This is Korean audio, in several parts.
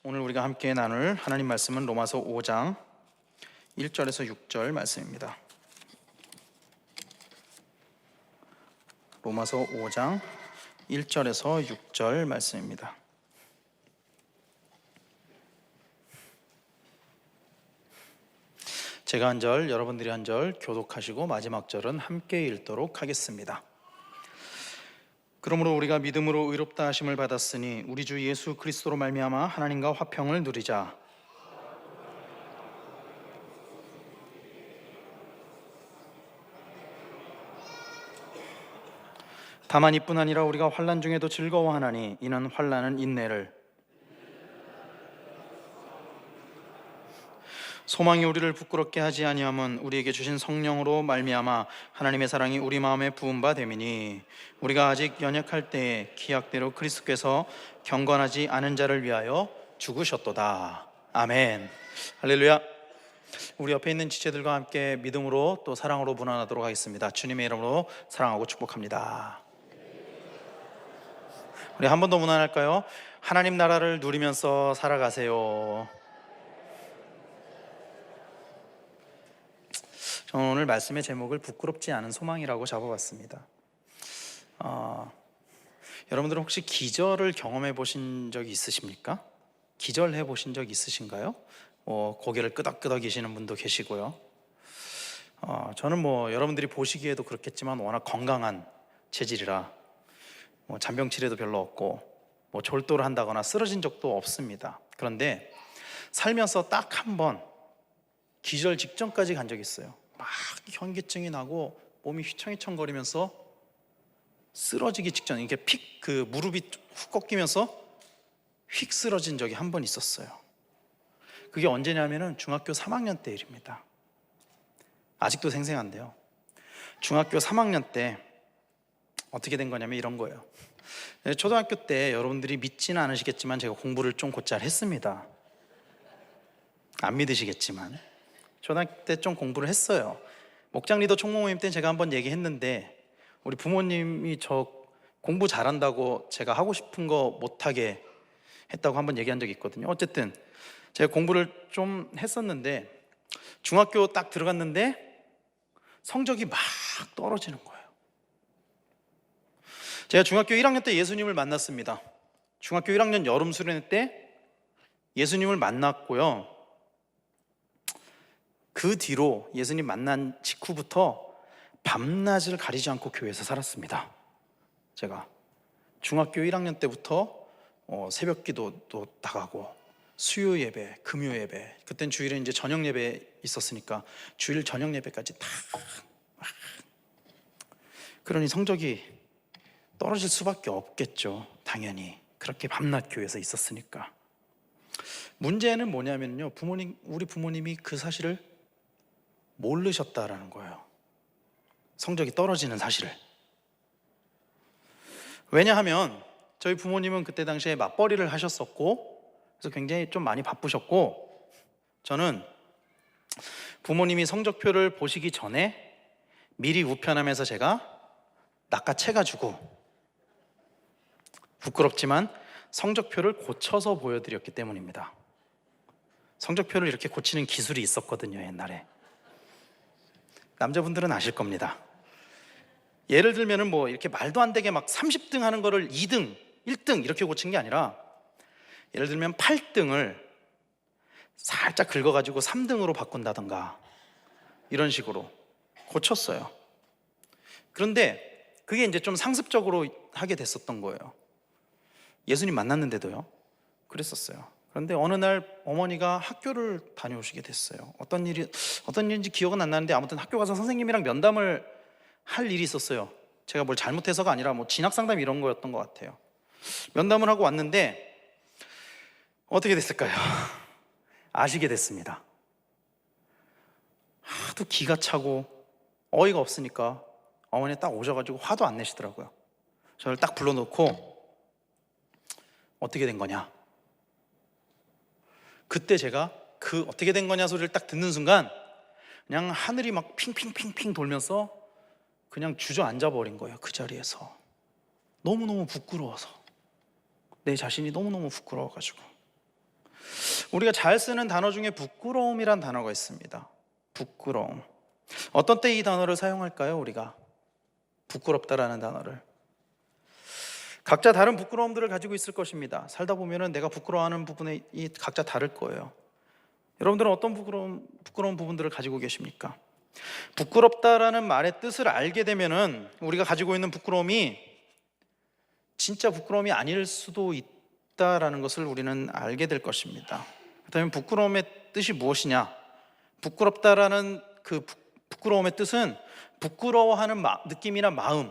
오늘 우리가 함께 나눌 하나님 말씀은 로마서 5장 1절에서 6절 말씀입니다. 로마서 5장 1절에서 6절 말씀입니다. 제가 한 절, 여러분들이 한 절 교독하시고 마지막 절은 함께 읽도록 하겠습니다. 그러므로 우리가 믿음으로 의롭다 하심을 받았으니 우리 주 예수 그리스도로 말미암아 하나님과 화평을 누리자. 다만 이뿐 아니라 우리가 환난 중에도 즐거워하나니 이는 환난은 인내를, 소망이 우리를 부끄럽게 하지 아니함은 우리에게 주신 성령으로 말미암아 하나님의 사랑이 우리 마음에 부은 바 됨이니 우리가 아직 연약할 때에 기약대로 그리스도께서 경건하지 않은 자를 위하여 죽으셨도다. 아멘. 할렐루야. 우리 옆에 있는 지체들과 함께 믿음으로 또 사랑으로 문안하도록 하겠습니다. 주님의 이름으로 사랑하고 축복합니다. 우리 한 번 더 문안할까요? 하나님 나라를 누리면서 살아가세요. 저는 오늘 말씀의 제목을 부끄럽지 않은 소망이라고 잡아봤습니다. 여러분들은 혹시 기절을 경험해 보신 적이 있으십니까? 기절해 보신 적 있으신가요? 고개를 끄덕끄덕이시는 분도 계시고요. 저는 여러분들이 보시기에도 그렇겠지만 워낙 건강한 체질이라 잔병치레도 별로 없고 졸도를 한다거나 쓰러진 적도 없습니다. 그런데 살면서 딱 한 번 기절 직전까지 간 적이 있어요. 막 현기증이 나고 몸이 휘청휘청거리면서 쓰러지기 직전, 이게 무릎이 훅 꺾이면서 휙 쓰러진 적이 한 번 있었어요. 그게 언제냐면은 중학교 3학년 때 일입니다. 아직도 생생한데요. 중학교 3학년 때 어떻게 된 거냐면 이런 거예요. 초등학교 때 여러분들이 믿지는 않으시겠지만 제가 공부를 좀 곧잘 했습니다. 안 믿으시겠지만 초등학교 때 좀 공부를 했어요. 목장 리더 총무 모임 때 제가 한번 얘기했는데 우리 부모님이 저 공부 잘한다고 제가 하고 싶은 거 못하게 했다고 한번 얘기한 적이 있거든요. 어쨌든 제가 공부를 좀 했었는데 중학교 딱 들어갔는데 성적이 막 떨어지는 거예요. 제가 중학교 1학년 때 예수님을 만났습니다. 중학교 1학년 여름 수련회 때 예수님을 만났고요. 그 뒤로 예수님 만난 직후부터 밤낮을 가리지 않고 교회에서 살았습니다. 제가 중학교 1학년 때부터 새벽 기도도 나가고 수요 예배, 금요 예배, 그땐 주일에 이제 저녁 예배 있었으니까 주일 저녁 예배까지 다. 그러니 성적이 떨어질 수밖에 없겠죠. 당연히 그렇게 밤낮 교회에서 있었으니까. 문제는 뭐냐면요, 우리 부모님이 그 사실을 모르셨다라는 거예요. 성적이 떨어지는 사실을. 왜냐하면 저희 부모님은 그때 당시에 맞벌이를 하셨었고 그래서 굉장히 좀 많이 바쁘셨고, 저는 부모님이 성적표를 보시기 전에 미리 우편함에서 제가 낚아채가지고 부끄럽지만 성적표를 고쳐서 보여드렸기 때문입니다. 성적표를 이렇게 고치는 기술이 있었거든요, 옛날에. 남자분들은 아실 겁니다. 예를 들면은 이렇게 말도 안 되게 막 30등 하는 거를 2등, 1등 이렇게 고친 게 아니라 예를 들면 8등을 살짝 긁어가지고 3등으로 바꾼다던가 이런 식으로 고쳤어요. 그런데 그게 이제 좀 상습적으로 하게 됐었던 거예요. 예수님 만났는데도요. 그랬었어요. 그런데 어느 날 어머니가 학교를 다녀오시게 됐어요. 어떤 일인지 기억은 안 나는데 아무튼 학교 가서 선생님이랑 면담을 할 일이 있었어요. 제가 뭘 잘못해서가 아니라 진학상담 이런 거였던 것 같아요. 면담을 하고 왔는데 어떻게 됐을까요? 아시게 됐습니다. 하도 기가 차고 어이가 없으니까 어머니 딱 오셔가지고 화도 안 내시더라고요. 저를 딱 불러놓고 어떻게 된 거냐? 그때 제가 그 어떻게 된 거냐 소리를 딱 듣는 순간 그냥 하늘이 막 핑핑핑핑 돌면서 그냥 주저앉아 버린 거예요. 그 자리에서. 너무너무 부끄러워서, 내 자신이 너무너무 부끄러워가지고. 우리가 잘 쓰는 단어 중에 부끄러움이란 단어가 있습니다. 부끄러움. 어떤 때 이 단어를 사용할까요? 우리가 부끄럽다라는 단어를. 각자 다른 부끄러움들을 가지고 있을 것입니다. 살다 보면은 내가 부끄러워하는 부분이 각자 다를 거예요. 여러분들은 어떤 부끄러운 부분들을 가지고 계십니까? 부끄럽다라는 말의 뜻을 알게 되면은 우리가 가지고 있는 부끄러움이 진짜 부끄러움이 아닐 수도 있다라는 것을 우리는 알게 될 것입니다. 그렇다면 부끄러움의 뜻이 무엇이냐? 부끄럽다라는 그 부끄러움의 뜻은 부끄러워하는 느낌이나 마음.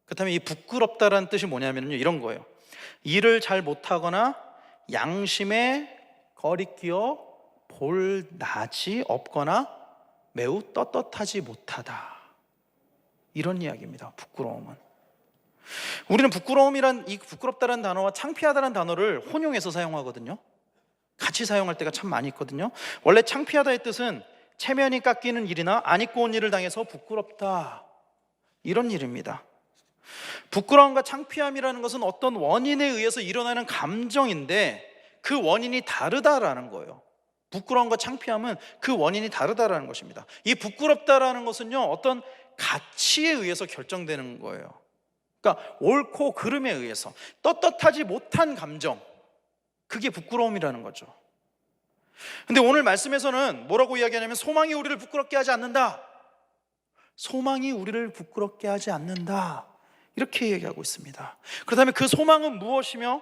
그렇다면 이 부끄럽다라는 뜻이 뭐냐면요, 이런 거예요. 일을 잘 못하거나 양심에 거리끼어 볼 낯이 없거나 매우 떳떳하지 못하다, 이런 이야기입니다. 부끄러움은. 우리는 이 부끄럽다라는 단어와 창피하다라는 단어를 혼용해서 사용하거든요. 같이 사용할 때가 참 많이 있거든요. 원래 창피하다의 뜻은 체면이 깎이는 일이나 안 입고 온 일을 당해서 부끄럽다, 이런 일입니다. 부끄러움과 창피함이라는 것은 어떤 원인에 의해서 일어나는 감정인데 그 원인이 다르다라는 거예요. 부끄러움과 창피함은 그 원인이 다르다라는 것입니다. 이 부끄럽다라는 것은요, 어떤 가치에 의해서 결정되는 거예요. 그러니까 옳고 그름에 의해서 떳떳하지 못한 감정, 그게 부끄러움이라는 거죠. 근데 오늘 말씀에서는 뭐라고 이야기하냐면 소망이 우리를 부끄럽게 하지 않는다. 소망이 우리를 부끄럽게 하지 않는다, 이렇게 얘기하고 있습니다. 그렇다면 그 소망은 무엇이며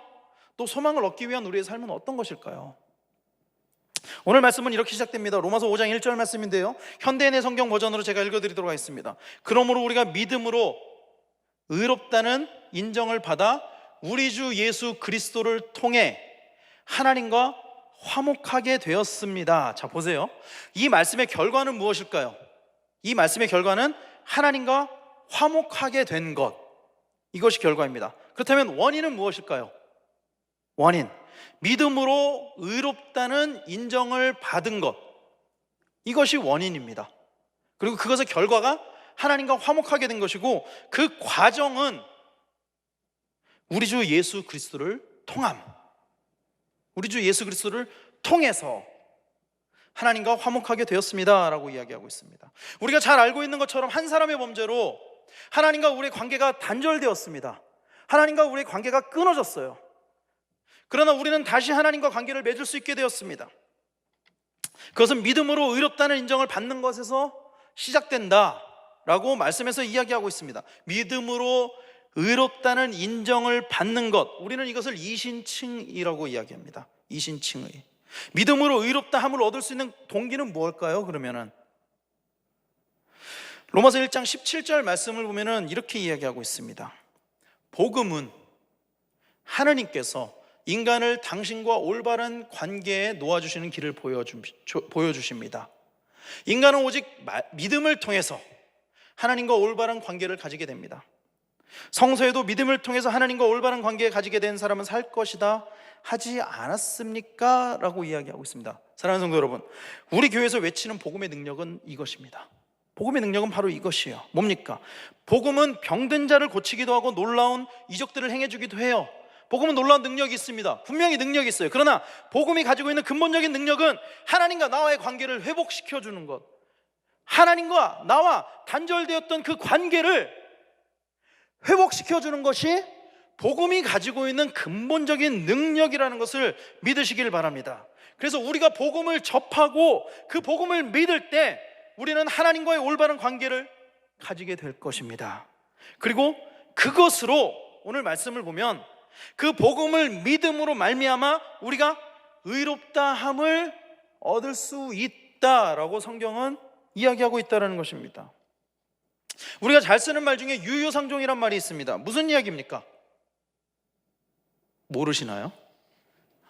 또 소망을 얻기 위한 우리의 삶은 어떤 것일까요? 오늘 말씀은 이렇게 시작됩니다. 로마서 5장 1절 말씀인데요, 현대인의 성경 버전으로 제가 읽어드리도록 하겠습니다. 그러므로 우리가 믿음으로 의롭다는 인정을 받아 우리 주 예수 그리스도를 통해 하나님과 화목하게 되었습니다. 자, 보세요. 이 말씀의 결과는 무엇일까요? 이 말씀의 결과는 하나님과 화목하게 된 것, 이것이 결과입니다. 그렇다면 원인은 무엇일까요? 원인, 믿음으로 의롭다는 인정을 받은 것, 이것이 원인입니다. 그리고 그것의 결과가 하나님과 화목하게 된 것이고, 그 과정은 우리 주 예수 그리스도를 통함, 우리 주 예수 그리스도를 통해서 하나님과 화목하게 되었습니다 라고 이야기하고 있습니다. 우리가 잘 알고 있는 것처럼 한 사람의 범죄로 하나님과 우리의 관계가 단절되었습니다. 하나님과 우리의 관계가 끊어졌어요. 그러나 우리는 다시 하나님과 관계를 맺을 수 있게 되었습니다. 그것은 믿음으로 의롭다는 인정을 받는 것에서 시작된다 라고 말씀에서 이야기하고 있습니다. 믿음으로 의롭다는 인정을 받는 것, 우리는 이것을 이신칭이라고 이야기합니다. 이신칭의. 믿음으로 의롭다함을 얻을 수 있는 동기는 무엇일까요? 그러면은 로마서 1장 17절 말씀을 보면은 이렇게 이야기하고 있습니다. 복음은 하나님께서 인간을 당신과 올바른 관계에 놓아주시는 길을 보여주십니다. 인간은 오직 믿음을 통해서 하나님과 올바른 관계를 가지게 됩니다. 성서에도 믿음을 통해서 하나님과 올바른 관계에 가지게 된 사람은 살 것이다 하지 않았습니까? 라고 이야기하고 있습니다. 사랑하는 성도 여러분, 우리 교회에서 외치는 복음의 능력은 이것입니다. 복음의 능력은 바로 이것이에요. 뭡니까? 복음은 병든 자를 고치기도 하고 놀라운 이적들을 행해주기도 해요. 복음은 놀라운 능력이 있습니다. 분명히 능력이 있어요. 그러나 복음이 가지고 있는 근본적인 능력은 하나님과 나와의 관계를 회복시켜주는 것, 하나님과 나와 단절되었던 그 관계를 회복시켜주는 것이 복음이 가지고 있는 근본적인 능력이라는 것을 믿으시길 바랍니다. 그래서 우리가 복음을 접하고 그 복음을 믿을 때 우리는 하나님과의 올바른 관계를 가지게 될 것입니다. 그리고 그것으로 오늘 말씀을 보면 그 복음을 믿음으로 말미암아 우리가 의롭다함을 얻을 수 있다라고 성경은 이야기하고 있다는 것입니다. 우리가 잘 쓰는 말 중에 유효상종이란 말이 있습니다. 무슨 이야기입니까? 모르시나요?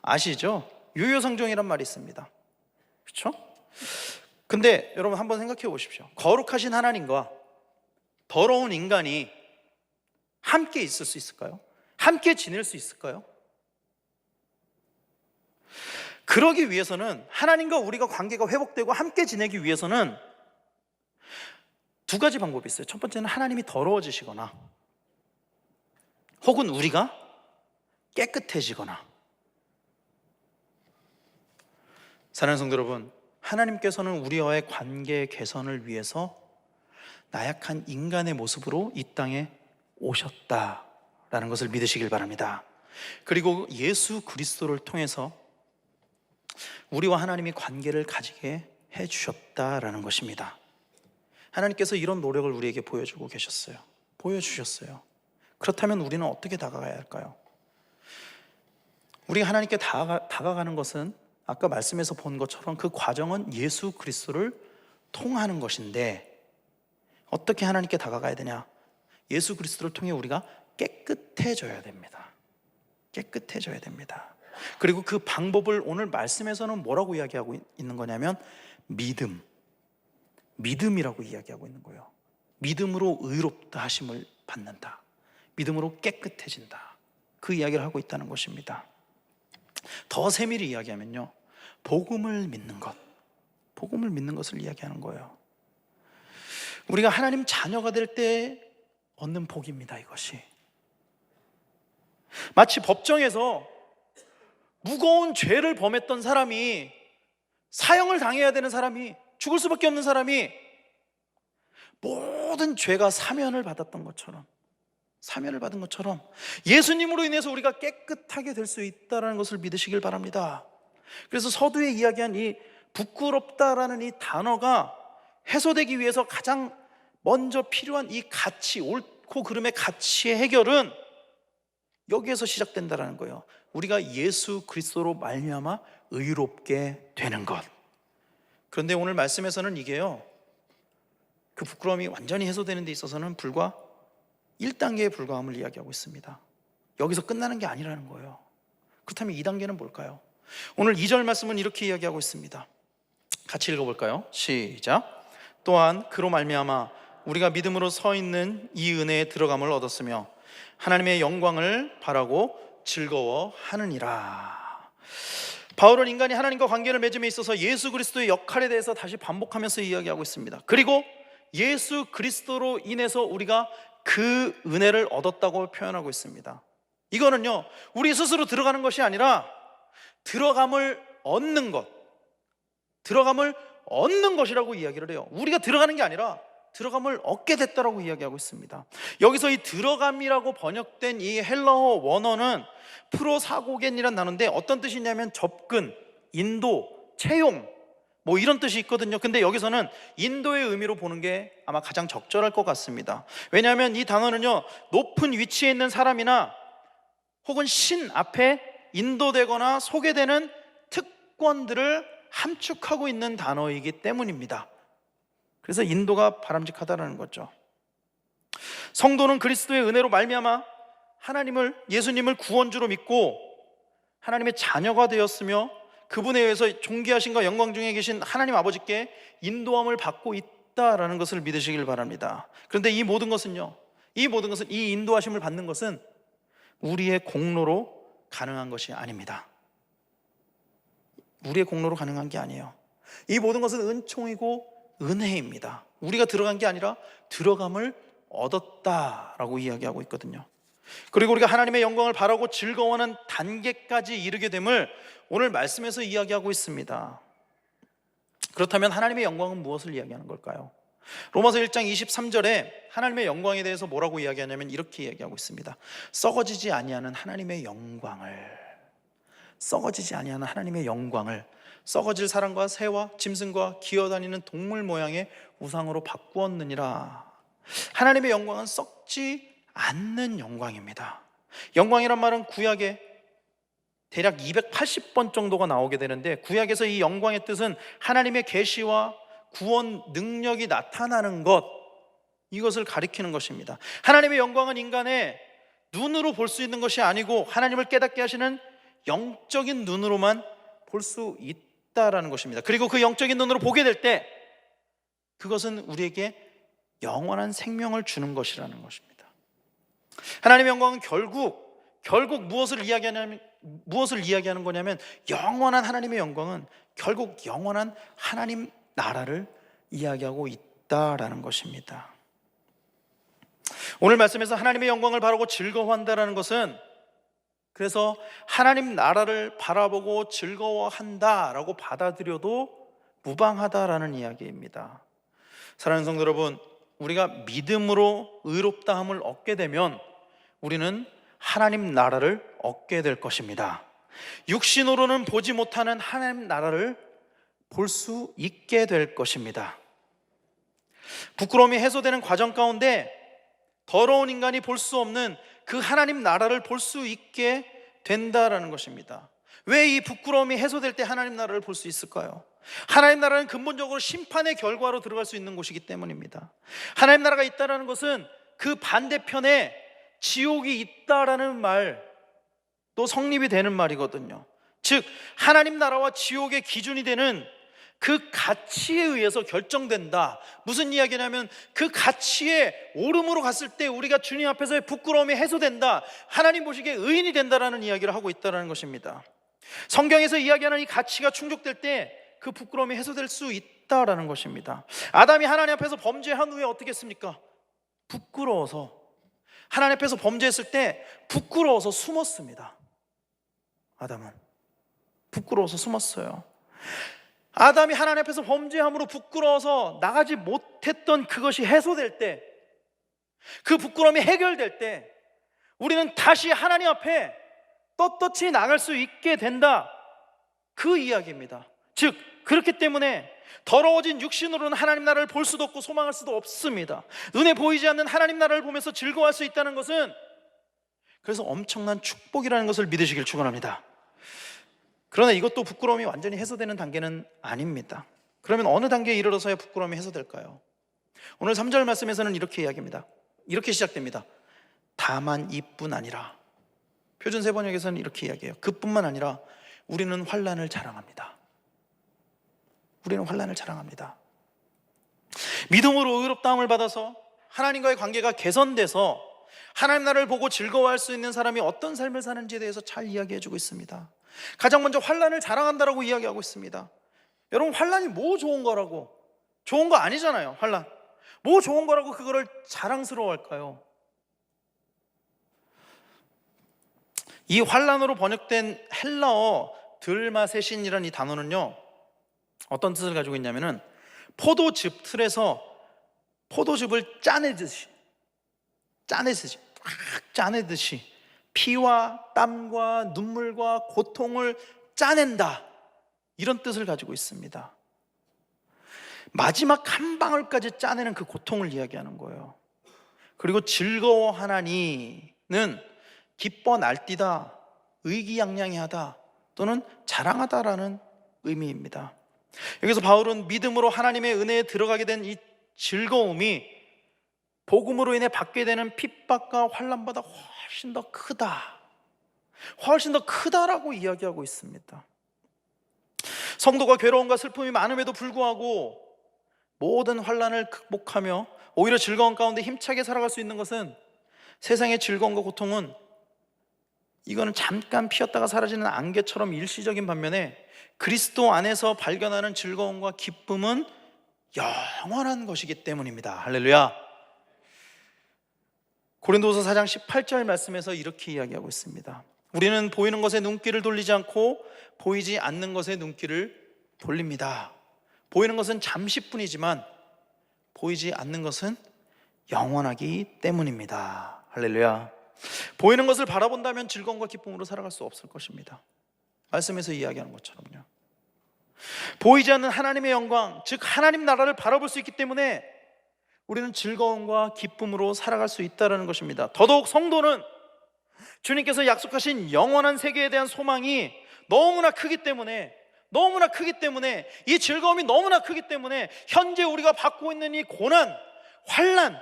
아시죠? 유효상종이란 말이 있습니다. 그렇죠? 근데 여러분 한번 생각해 보십시오. 거룩하신 하나님과 더러운 인간이 함께 있을 수 있을까요? 함께 지낼 수 있을까요? 그러기 위해서는, 하나님과 우리가 관계가 회복되고 함께 지내기 위해서는 두 가지 방법이 있어요. 첫 번째는 하나님이 더러워지시거나 혹은 우리가 깨끗해지거나. 사랑하는 성도 여러분, 하나님께서는 우리와의 관계 개선을 위해서 나약한 인간의 모습으로 이 땅에 오셨다라는 것을 믿으시길 바랍니다. 그리고 예수 그리스도를 통해서 우리와 하나님이 관계를 가지게 해주셨다라는 것입니다. 하나님께서 이런 노력을 우리에게 보여주고 계셨어요. 보여주셨어요. 그렇다면 우리는 어떻게 다가가야 할까요? 우리가 하나님께 다가가는 것은 아까 말씀에서 본 것처럼 그 과정은 예수 그리스도를 통하는 것인데, 어떻게 하나님께 다가가야 되냐? 예수 그리스도를 통해 우리가 깨끗해져야 됩니다. 깨끗해져야 됩니다. 그리고 그 방법을 오늘 말씀에서는 뭐라고 이야기하고 있는 거냐면 믿음이라고 이야기하고 있는 거예요. 믿음으로 의롭다 하심을 받는다. 믿음으로 깨끗해진다. 그 이야기를 하고 있다는 것입니다. 더 세밀히 이야기하면요, 복음을 믿는 것, 복음을 믿는 것을 이야기하는 거예요. 우리가 하나님 자녀가 될 때 얻는 복입니다. 이것이 마치 법정에서 무거운 죄를 범했던 사람이, 사형을 당해야 되는 사람이, 죽을 수밖에 없는 사람이 모든 죄가 사면을 받았던 것처럼, 사면을 받은 것처럼 예수님으로 인해서 우리가 깨끗하게 될 수 있다는 것을 믿으시길 바랍니다. 그래서 서두에 이야기한 이 부끄럽다라는 이 단어가 해소되기 위해서 가장 먼저 필요한 이 가치, 옳고 그름의 가치의 해결은 여기에서 시작된다는 거예요. 우리가 예수 그리스도로 말미암아 의롭게 되는 것. 그런데 오늘 말씀에서는 이게요, 그 부끄러움이 완전히 해소되는 데 있어서는 불과 1단계의 불과함을 이야기하고 있습니다. 여기서 끝나는 게 아니라는 거예요. 그렇다면 2단계는 뭘까요? 오늘 2절 말씀은 이렇게 이야기하고 있습니다. 같이 읽어볼까요? 시작. 또한 그로 말미암아 우리가 믿음으로 서 있는 이 은혜에 들어감을 얻었으며 하나님의 영광을 바라고 즐거워하느니라. 바울은 인간이 하나님과 관계를 맺음에 있어서 예수 그리스도의 역할에 대해서 다시 반복하면서 이야기하고 있습니다. 그리고 예수 그리스도로 인해서 우리가 그 은혜를 얻었다고 표현하고 있습니다. 이거는요, 우리 스스로 들어가는 것이 아니라 들어감을 얻는 것, 들어감을 얻는 것이라고 이야기를 해요. 우리가 들어가는 게 아니라 들어감을 얻게 됐다라고 이야기하고 있습니다. 여기서 이 들어감이라고 번역된 이 헬라어 원어는 프로사고겐이라는 단어인데 어떤 뜻이 있냐면 접근, 인도, 채용, 뭐 이런 뜻이 있거든요. 근데 여기서는 인도의 의미로 보는 게 아마 가장 적절할 것 같습니다. 왜냐하면 이 단어는요, 높은 위치에 있는 사람이나 혹은 신 앞에 인도되거나 소개되는 특권들을 함축하고 있는 단어이기 때문입니다. 그래서 인도가 바람직하다는 거죠. 성도는 그리스도의 은혜로 말미암아 하나님을, 예수님을 구원주로 믿고 하나님의 자녀가 되었으며 그분에 의해서 존귀하신과 영광 중에 계신 하나님 아버지께 인도함을 받고 있다라는 것을 믿으시길 바랍니다. 그런데 이 모든 것은요, 이 인도하심을 받는 것은 우리의 공로로 가능한 것이 아닙니다. 우리의 공로로 가능한 게 아니에요. 이 모든 것은 은총이고 은혜입니다. 우리가 들어간 게 아니라 들어감을 얻었다라고 이야기하고 있거든요. 그리고 우리가 하나님의 영광을 바라고 즐거워하는 단계까지 이르게 됨을 오늘 말씀에서 이야기하고 있습니다. 그렇다면 하나님의 영광은 무엇을 이야기하는 걸까요? 로마서 1장 23절에 하나님의 영광에 대해서 뭐라고 이야기하냐면 이렇게 이야기하고 있습니다. 썩어지지 아니하는 하나님의 영광을, 썩어지지 아니하는 하나님의 영광을 썩어질 사람과 새와 짐승과 기어다니는 동물 모양의 우상으로 바꾸었느니라. 하나님의 영광은 썩지 않는 영광입니다. 영광이란 말은 구약에 대략 280번 정도가 나오게 되는데, 구약에서 이 영광의 뜻은 하나님의 계시와 구원 능력이 나타나는 것, 이것을 가리키는 것입니다. 하나님의 영광은 인간의 눈으로 볼 수 있는 것이 아니고 하나님을 깨닫게 하시는 영적인 눈으로만 볼 수 있다라는 것입니다. 그리고 그 영적인 눈으로 보게 될 때 그것은 우리에게 영원한 생명을 주는 것이라는 것입니다. 하나님의 영광은 결국 무엇을 이야기하는 거냐면, 영원한 하나님의 영광은 결국 영원한 하나님 나라를 이야기하고 있다라는 것입니다. 오늘 말씀에서 하나님의 영광을 바라고 즐거워한다라는 것은 그래서 하나님 나라를 바라보고 즐거워한다라고 받아들여도 무방하다라는 이야기입니다. 사랑하는 성도 여러분, 우리가 믿음으로 의롭다함을 얻게 되면 우리는 하나님 나라를 얻게 될 것입니다. 육신으로는 보지 못하는 하나님 나라를 볼 수 있게 될 것입니다. 부끄러움이 해소되는 과정 가운데 더러운 인간이 볼 수 없는 그 하나님 나라를 볼 수 있게 된다라는 것입니다. 왜 이 부끄러움이 해소될 때 하나님 나라를 볼 수 있을까요? 하나님 나라는 근본적으로 심판의 결과로 들어갈 수 있는 곳이기 때문입니다. 하나님 나라가 있다는 것은 그 반대편에 지옥이 있다라는 말도 성립이 되는 말이거든요. 즉 하나님 나라와 지옥의 기준이 되는 그 가치에 의해서 결정된다. 무슨 이야기냐면 그 가치에 오름으로 갔을 때 우리가 주님 앞에서의 부끄러움이 해소된다, 하나님 보시기에 의인이 된다라는 이야기를 하고 있다는 것입니다. 성경에서 이야기하는 이 가치가 충족될 때 그 부끄러움이 해소될 수 있다라는 것입니다. 아담이 하나님 앞에서 범죄한 후에 어떻게 했습니까? 부끄러워서, 하나님 앞에서 범죄했을 때 부끄러워서 숨었습니다. 아담은 부끄러워서 숨었어요. 아담이 하나님 앞에서 범죄함으로 부끄러워서 나가지 못했던 그것이 해소될 때, 그 부끄러움이 해결될 때 우리는 다시 하나님 앞에 떳떳이 나갈 수 있게 된다, 그 이야기입니다. 즉 그렇기 때문에 더러워진 육신으로는 하나님 나라를 볼 수도 없고 소망할 수도 없습니다. 눈에 보이지 않는 하나님 나라를 보면서 즐거워할 수 있다는 것은 그래서 엄청난 축복이라는 것을 믿으시길 축원합니다. 그러나 이것도 부끄러움이 완전히 해소되는 단계는 아닙니다. 그러면 어느 단계에 이르러서야 부끄러움이 해소될까요? 오늘 3절 말씀에서는 이렇게 이야기합니다. 이렇게 시작됩니다. 다만 이뿐 아니라, 표준 세번역에서는 이렇게 이야기해요. 그뿐만 아니라 우리는 환난을 자랑합니다. 우리는 환난을 자랑합니다. 믿음으로 의롭다함을 받아서 하나님과의 관계가 개선돼서 하나님 나라를 보고 즐거워할 수 있는 사람이 어떤 삶을 사는지에 대해서 잘 이야기해주고 있습니다. 가장 먼저 환난을 자랑한다라고 이야기하고 있습니다. 여러분, 환난이 뭐 좋은 거라고? 좋은 거 아니잖아요. 환난 뭐 좋은 거라고 그거를 자랑스러워할까요? 이 환난으로 번역된 헬라어 들마세신이라는 이 단어는요, 어떤 뜻을 가지고 있냐면은 포도즙 틀에서 포도즙을 짜내듯이 쫙 짜내듯이 피와 땀과 눈물과 고통을 짜낸다, 이런 뜻을 가지고 있습니다. 마지막 한 방울까지 짜내는 그 고통을 이야기하는 거예요. 그리고 즐거워하나니는 기뻐 날뛰다, 의기양양하다 또는 자랑하다라는 의미입니다. 여기서 바울은 믿음으로 하나님의 은혜에 들어가게 된 이 즐거움이 복음으로 인해 받게 되는 핍박과 환난보다 훨씬 더 크다, 훨씬 더 크다라고 이야기하고 있습니다. 성도가 괴로움과 슬픔이 많음에도 불구하고 모든 환난을 극복하며 오히려 즐거운 가운데 힘차게 살아갈 수 있는 것은, 세상의 즐거움과 고통은 이거는 잠깐 피었다가 사라지는 안개처럼 일시적인 반면에 그리스도 안에서 발견하는 즐거움과 기쁨은 영원한 것이기 때문입니다. 할렐루야. 고린도서 4장 18절 말씀에서 이렇게 이야기하고 있습니다. 우리는 보이는 것에 눈길을 돌리지 않고 보이지 않는 것에 눈길을 돌립니다. 보이는 것은 잠시뿐이지만 보이지 않는 것은 영원하기 때문입니다. 할렐루야. 보이는 것을 바라본다면 즐거움과 기쁨으로 살아갈 수 없을 것입니다. 말씀에서 이야기하는 것처럼요. 보이지 않는 하나님의 영광, 즉 하나님 나라를 바라볼 수 있기 때문에 우리는 즐거움과 기쁨으로 살아갈 수 있다는 것입니다. 더더욱 성도는 주님께서 약속하신 영원한 세계에 대한 소망이 너무나 크기 때문에 이 즐거움이 너무나 크기 때문에 현재 우리가 받고 있는 이 고난, 환난,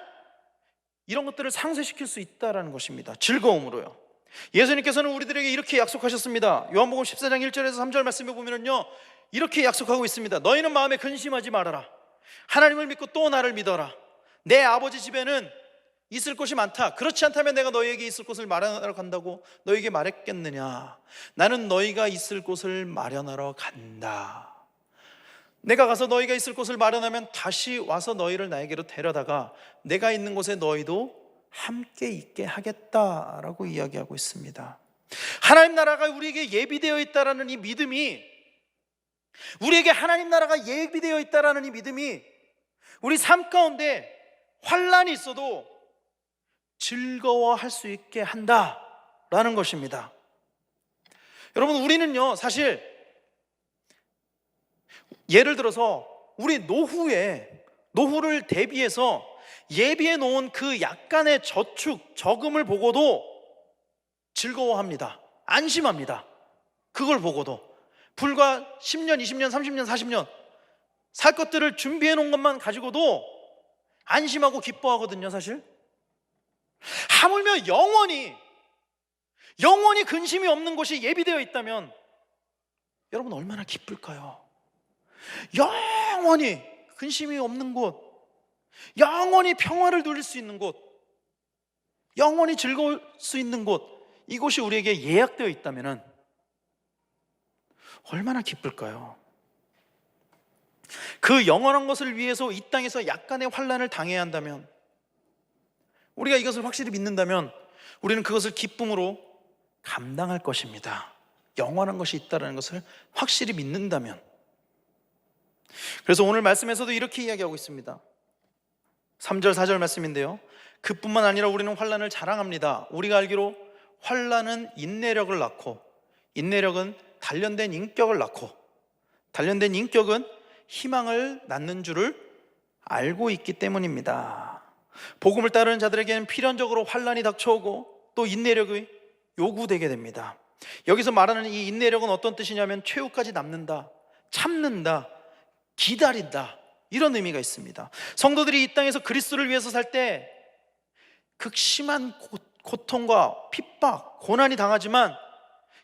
이런 것들을 상쇄시킬 수 있다는 것입니다. 즐거움으로요. 예수님께서는 우리들에게 이렇게 약속하셨습니다. 요한복음 14장 1절에서 3절 말씀에 보면요, 이렇게 약속하고 있습니다. 너희는 마음에 근심하지 말아라. 하나님을 믿고 또 나를 믿어라. 내 아버지 집에는 있을 곳이 많다. 그렇지 않다면 내가 너희에게 있을 곳을 마련하러 간다고 너희에게 말했겠느냐. 나는 너희가 있을 곳을 마련하러 간다. 내가 가서 너희가 있을 곳을 마련하면 다시 와서 너희를 나에게로 데려다가 내가 있는 곳에 너희도 함께 있게 하겠다라고 이야기하고 있습니다. 하나님 나라가 우리에게 예비되어 있다라는 이 믿음이, 우리에게 하나님 나라가 예비되어 있다라는 이 믿음이 우리 삶 가운데 환난이 있어도 즐거워할 수 있게 한다라는 것입니다. 여러분, 우리는요, 사실 예를 들어서 우리 노후를 대비해서 예비해 놓은 그 약간의 저축, 저금을 보고도 즐거워합니다. 안심합니다. 그걸 보고도. 불과 10년, 20년, 30년, 40년 살 것들을 준비해 놓은 것만 가지고도 안심하고 기뻐하거든요, 사실. 하물며 영원히 근심이 없는 곳이 예비되어 있다면 여러분 얼마나 기쁠까요? 영원히 근심이 없는 곳, 영원히 평화를 누릴 수 있는 곳, 영원히 즐거울 수 있는 곳, 이곳이 우리에게 예약되어 있다면 얼마나 기쁠까요? 그 영원한 것을 위해서 이 땅에서 약간의 환난을 당해야 한다면, 우리가 이것을 확실히 믿는다면 우리는 그것을 기쁨으로 감당할 것입니다. 영원한 것이 있다는 것을 확실히 믿는다면. 그래서 오늘 말씀에서도 이렇게 이야기하고 있습니다. 3절 4절 말씀인데요, 그뿐만 아니라 우리는 환난을 자랑합니다. 우리가 알기로 환난은 인내력을 낳고, 인내력은 단련된 인격을 낳고, 단련된 인격은 희망을 낳는 줄을 알고 있기 때문입니다. 복음을 따르는 자들에게는 필연적으로 환난이 닥쳐오고 또 인내력이 요구되게 됩니다. 여기서 말하는 이 인내력은 어떤 뜻이냐면 최후까지 남는다, 참는다, 기다린다, 이런 의미가 있습니다. 성도들이 이 땅에서 그리스도를 위해서 살 때 극심한 고통과 핍박, 고난이 당하지만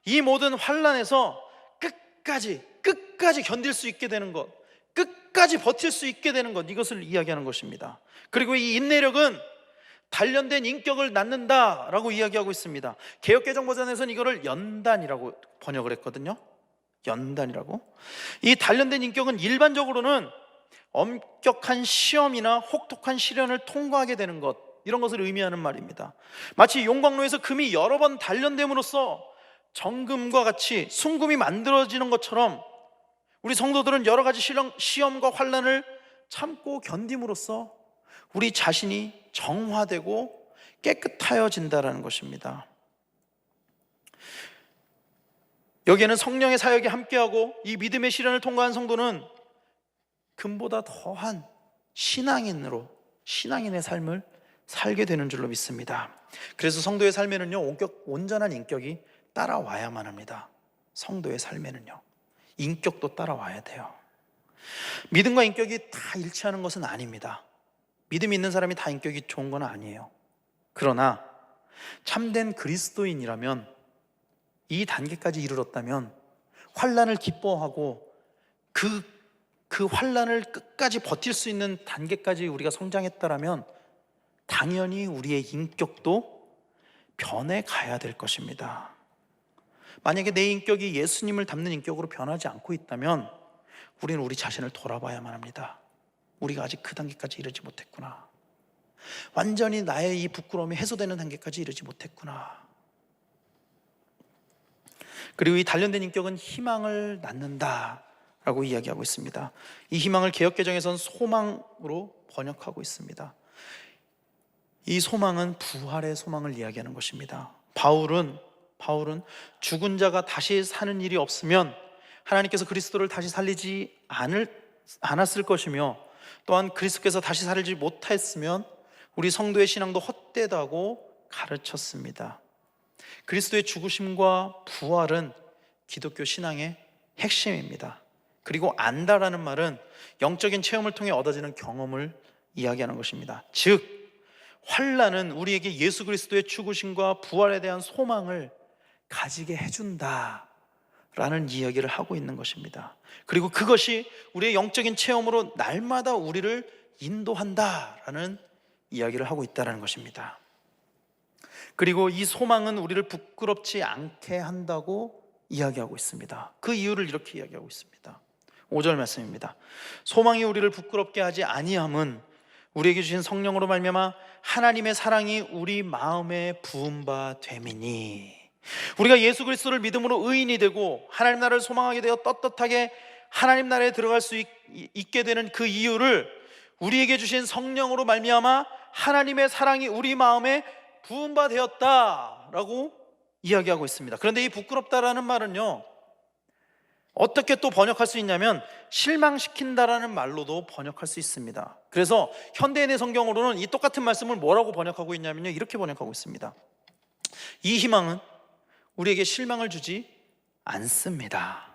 이 모든 환난에서 끝까지 견딜 수 있게 되는 것, 끝까지 버틸 수 있게 되는 것, 이것을 이야기하는 것입니다. 그리고 이 인내력은 단련된 인격을 낳는다라고 이야기하고 있습니다. 개역개정버전에서는 이거를 연단이라고 번역을 했거든요. 연단이라고. 이 단련된 인격은 일반적으로는 엄격한 시험이나 혹독한 시련을 통과하게 되는 것, 이런 것을 의미하는 말입니다. 마치 용광로에서 금이 여러 번 단련됨으로써 정금과 같이 순금이 만들어지는 것처럼 우리 성도들은 여러 가지 시험과 환난을 참고 견딤으로써 우리 자신이 정화되고 깨끗하여진다는 것입니다. 여기에는 성령의 사역이 함께하고 이 믿음의 시련을 통과한 성도는 금보다 더한 신앙인의 삶을 살게 되는 줄로 믿습니다. 그래서 성도의 삶에는요, 온전한 인격이 따라와야만 합니다. 성도의 삶에는요, 인격도 따라와야 돼요. 믿음과 인격이 다 일치하는 것은 아닙니다. 믿음이 있는 사람이 다 인격이 좋은 건 아니에요. 그러나 참된 그리스도인이라면, 이 단계까지 이르렀다면, 환난을 기뻐하고 그 환난을 끝까지 버틸 수 있는 단계까지 우리가 성장했다라면 당연히 우리의 인격도 변해 가야 될 것입니다. 만약에 내 인격이 예수님을 닮는 인격으로 변하지 않고 있다면 우리는 우리 자신을 돌아봐야만 합니다. 우리가 아직 그 단계까지 이르지 못했구나. 완전히 나의 이 부끄러움이 해소되는 단계까지 이르지 못했구나. 그리고 이 단련된 인격은 희망을 낳는다라고 이야기하고 있습니다. 이 희망을 개역개정에서는 소망으로 번역하고 있습니다. 이 소망은 부활의 소망을 이야기하는 것입니다. 바울은 죽은 자가 다시 사는 일이 없으면 하나님께서 그리스도를 다시 살리지 않았을 것이며, 또한 그리스도께서 다시 살지 못했으면 우리 성도의 신앙도 헛되다고 가르쳤습니다. 그리스도의 죽으심과 부활은 기독교 신앙의 핵심입니다. 그리고 안다라는 말은 영적인 체험을 통해 얻어지는 경험을 이야기하는 것입니다. 즉, 환난은 우리에게 예수 그리스도의 죽으심과 부활에 대한 소망을 가지게 해준다라는 이야기를 하고 있는 것입니다. 그리고 그것이 우리의 영적인 체험으로 날마다 우리를 인도한다라는 이야기를 하고 있다는 것입니다. 그리고 이 소망은 우리를 부끄럽지 않게 한다고 이야기하고 있습니다. 그 이유를 이렇게 이야기하고 있습니다. 5절 말씀입니다. 소망이 우리를 부끄럽게 하지 아니함은 우리에게 주신 성령으로 말미암아 하나님의 사랑이 우리 마음에 부은 바 됨이니. 우리가 예수 그리스도를 믿음으로 의인이 되고 하나님 나라를 소망하게 되어 떳떳하게 하나님 나라에 들어갈 수 있게 되는 그 이유를 우리에게 주신 성령으로 말미암아 하나님의 사랑이 우리 마음에 부은 바 되었다라고 이야기하고 있습니다. 그런데 이 부끄럽다라는 말은요, 어떻게 또 번역할 수 있냐면 실망시킨다라는 말로도 번역할 수 있습니다. 그래서 현대인의 성경으로는 이 똑같은 말씀을 뭐라고 번역하고 있냐면요, 이렇게 번역하고 있습니다. 이 희망은 우리에게 실망을 주지 않습니다.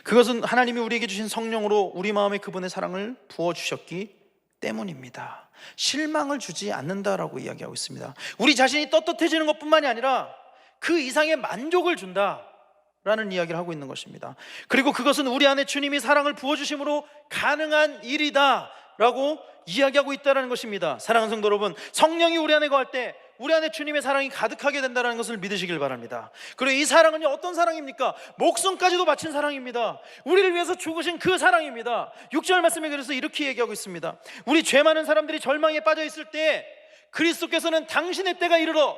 그것은 하나님이 우리에게 주신 성령으로 우리 마음에 그분의 사랑을 부어주셨기 때문입니다. 실망을 주지 않는다라고 이야기하고 있습니다. 우리 자신이 떳떳해지는 것뿐만이 아니라 그 이상의 만족을 준다라는 이야기를 하고 있는 것입니다. 그리고 그것은 우리 안에 주님이 사랑을 부어주심으로 가능한 일이다 라고 이야기하고 있다는 것입니다. 사랑하는 성도 여러분, 성령이 우리 안에 거할 때 우리 안에 주님의 사랑이 가득하게 된다는 것을 믿으시길 바랍니다. 그리고 이 사랑은요, 어떤 사랑입니까? 목숨까지도 바친 사랑입니다. 우리를 위해서 죽으신 그 사랑입니다. 6절 말씀에 그래서 이렇게 얘기하고 있습니다. 우리 죄 많은 사람들이 절망에 빠져 있을 때 그리스도께서는 당신의 때가 이르러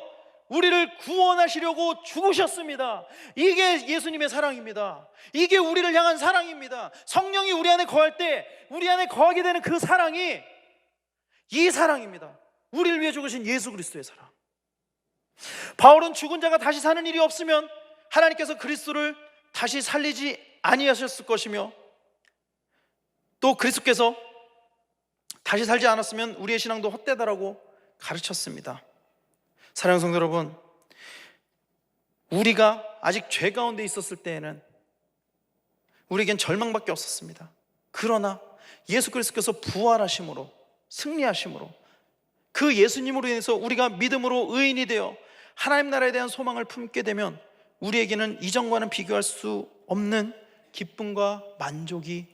우리를 구원하시려고 죽으셨습니다. 이게 예수님의 사랑입니다. 이게 우리를 향한 사랑입니다. 성령이 우리 안에 거할 때 우리 안에 거하게 되는 그 사랑이 이 사랑입니다. 우리를 위해 죽으신 예수 그리스도의 사랑. 바울은 죽은 자가 다시 사는 일이 없으면 하나님께서 그리스도를 다시 살리지 아니하셨을 것이며, 또 그리스도께서 다시 살지 않았으면 우리의 신앙도 헛되다라고 가르쳤습니다. 사랑하는 성도 여러분, 우리가 아직 죄 가운데 있었을 때에는 우리에겐 절망밖에 없었습니다. 그러나 예수 그리스도께서 부활하심으로, 승리하심으로, 그 예수님으로 인해서 우리가 믿음으로 의인이 되어 하나님 나라에 대한 소망을 품게 되면 우리에게는 이전과는 비교할 수 없는 기쁨과 만족이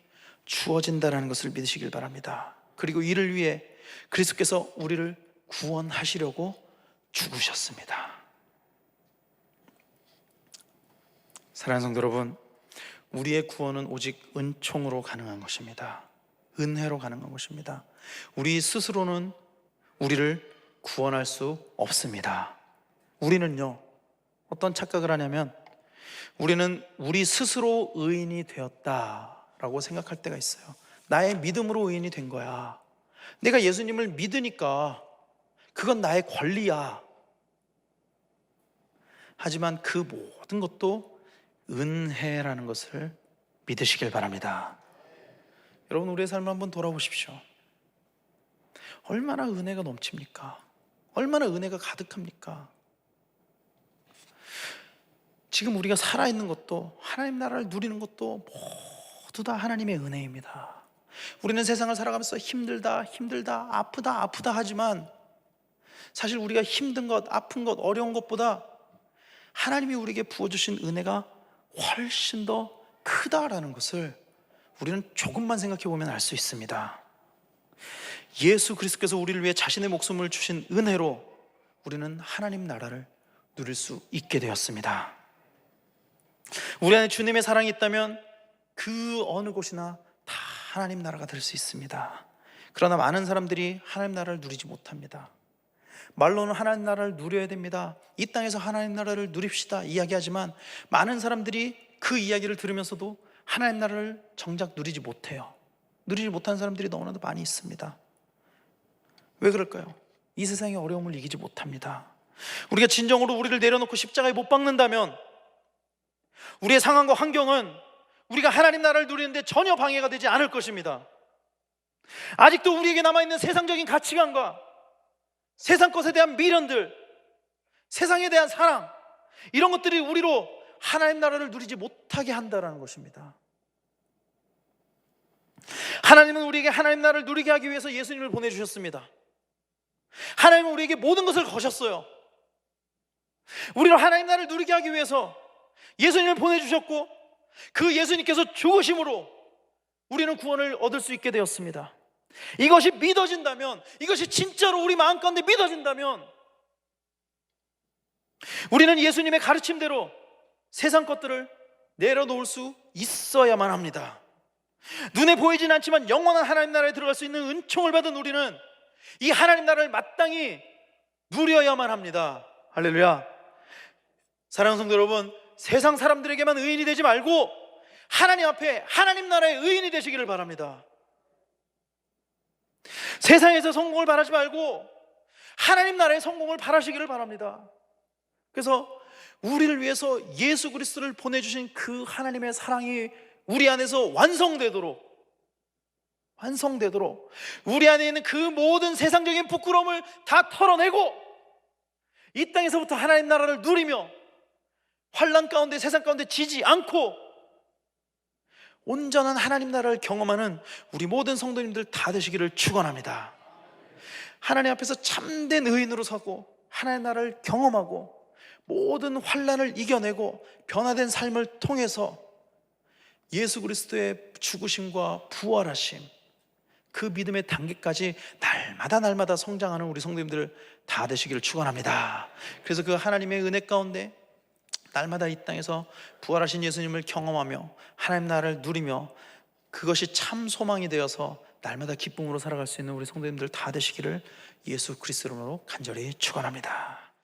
주어진다는 것을 믿으시길 바랍니다. 그리고 이를 위해 그리스도께서 우리를 구원하시려고 죽으셨습니다. 사랑하는 성도 여러분, 우리의 구원은 오직 은총으로 가능한 것입니다. 은혜로 가능한 것입니다. 우리 스스로는 우리를 구원할 수 없습니다. 우리는요, 어떤 착각을 하냐면 우리는 우리 스스로 의인이 되었다라고 생각할 때가 있어요. 나의 믿음으로 의인이 된 거야. 내가 예수님을 믿으니까 그건 나의 권리야. 하지만 그 모든 것도 은혜라는 것을 믿으시길 바랍니다. 여러분, 우리의 삶을 한번 돌아보십시오. 얼마나 은혜가 넘칩니까? 얼마나 은혜가 가득합니까? 지금 우리가 살아있는 것도, 하나님 나라를 누리는 것도 모두 다 하나님의 은혜입니다. 우리는 세상을 살아가면서 힘들다, 아프다 하지만 사실 우리가 힘든 것, 아픈 것, 어려운 것보다 하나님이 우리에게 부어주신 은혜가 훨씬 더 크다라는 것을 우리는 조금만 생각해 보면 알 수 있습니다. 예수 그리스도께서 우리를 위해 자신의 목숨을 주신 은혜로 우리는 하나님 나라를 누릴 수 있게 되었습니다. 우리 안에 주님의 사랑이 있다면 그 어느 곳이나 다 하나님 나라가 될 수 있습니다. 그러나 많은 사람들이 하나님 나라를 누리지 못합니다. 말로는 하나님 나라를 누려야 됩니다. 이 땅에서 하나님 나라를 누립시다 이야기하지만 많은 사람들이 그 이야기를 들으면서도 하나님 나라를 정작 누리지 못해요. 누리지 못한 사람들이 너무나도 많이 있습니다. 왜 그럴까요? 이 세상의 어려움을 이기지 못합니다. 우리가 진정으로 우리를 내려놓고 십자가에 못 박는다면 우리의 상황과 환경은 우리가 하나님 나라를 누리는데 전혀 방해가 되지 않을 것입니다. 아직도 우리에게 남아있는 세상적인 가치관과 세상 것에 대한 미련들, 세상에 대한 사랑, 이런 것들이 우리로 하나님 나라를 누리지 못하게 한다는 것입니다. 하나님은 우리에게 하나님 나라를 누리게 하기 위해서 예수님을 보내주셨습니다. 하나님은 우리에게 모든 것을 거셨어요. 우리를 하나님 나라를 누리게 하기 위해서 예수님을 보내주셨고, 그 예수님께서 죽으심으로 우리는 구원을 얻을 수 있게 되었습니다. 이것이 믿어진다면, 이것이 진짜로 우리 마음 가운데 믿어진다면 우리는 예수님의 가르침대로 세상 것들을 내려놓을 수 있어야만 합니다. 눈에 보이진 않지만 영원한 하나님 나라에 들어갈 수 있는 은총을 받은 우리는 이 하나님 나라를 마땅히 누려야만 합니다. 할렐루야. 사랑하는 성도 여러분, 세상 사람들에게만 의인이 되지 말고 하나님 앞에 하나님 나라의 의인이 되시기를 바랍니다. 세상에서 성공을 바라지 말고 하나님 나라의 성공을 바라시기를 바랍니다. 그래서 우리를 위해서 예수 그리스도를 보내주신 그 하나님의 사랑이 우리 안에서 완성되도록 우리 안에 있는 그 모든 세상적인 부끄러움을 다 털어내고 이 땅에서부터 하나님 나라를 누리며 환난 가운데, 세상 가운데 지지 않고 온전한 하나님 나라를 경험하는 우리 모든 성도님들 다 되시기를 축원합니다. 하나님 앞에서 참된 의인으로 서고 하나님 나라를 경험하고 모든 환난을 이겨내고 변화된 삶을 통해서 예수 그리스도의 죽으심과 부활하심, 그 믿음의 단계까지 날마다 성장하는 우리 성도님들 다 되시기를 축원합니다. 그래서 그 하나님의 은혜 가운데 날마다 이 땅에서 부활하신 예수님을 경험하며 하나님 나라를 누리며 그것이 참 소망이 되어서 날마다 기쁨으로 살아갈 수 있는 우리 성도님들 다 되시기를 예수 그리스도로 간절히 축원합니다.